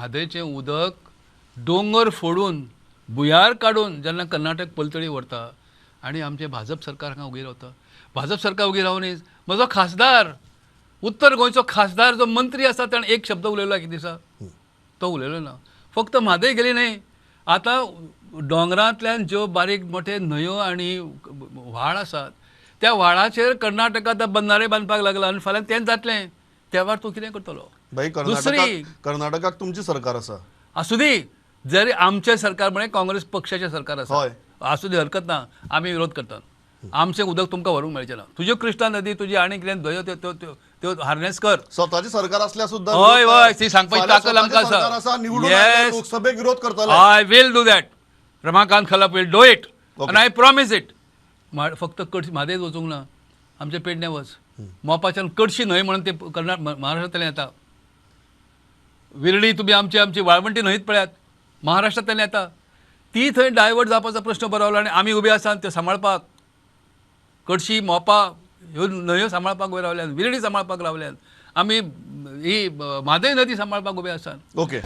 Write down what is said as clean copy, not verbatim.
म्हादेचें उदक दोंगर फोडून बुयार काडून जेन्ना कर्नाटक पलतडी व्हरता आनी आमचें भाजप सरकार हांगा उगी रावता. भाजप सरकार उगी रावनीच म्हजो खासदार उत्तर गोंयचो खासदार जो मंत्री आसा ताणें एक शब्द उलयलो कितें दिसा तो उलयलो ना. फक्त म्हादय गेली न्हय, आतां दोंगरांतल्यान ज्यो बारीक मोठे न्हंयो आनी व्हाळ आसात त्या व्हाळाचेर कर्नाटकांत बंधारे बांदपाक लागला आनी फाल्यां तेंच जातलें. त्या वेळार तूं कितें करतलो? भाई दुसरी कर्नाटकाक तुमची सरकार आसा. आसूं दी, जरी आमचें सरकार म्हळ्यार काँग्रेस पक्षाचें सरकार आसा, हय. आसूं दी, हरकत ना, आमी विरोध करतात. आमचें उदक तुमकां व्हरूंक मेळचें ना. तुज्यो कृष्णा नदी तुजी आनी कितें न्हंयो त्यो हार्नेस कर. स्वताची सरकार असल्या सुद्धा हय हय, ती सांगपाची ताकद आमकां आसा. निवडून Yes. लोकसभेक विरोध करतले. I will do that. Ramakant Khalap will do it and I promise it. फक्त कडशी म्हादेच वचूंक ना, आमचे पेडणे वच. मोपाच्यान कडशी न्हंय म्हणून ते महाराष्ट्रांतल्यान येता. विरडी तुमी आमची वाळवंटी न्हंयत पळयात, महाराष्ट्रांतल्यान येता. ती थंय डायवर्ट जावपाचो प्रश्न बरवला आनी आमी उबे आसात ते सांबाळपाक. कडशी मोपा ह्यो न्हंयो सांबाळपाक उबे रावल्यात, विरडी सांबाळपाक रावल्यात, आमी ही म्हादय नदी सांबाळपाक उबे आसात. ओके.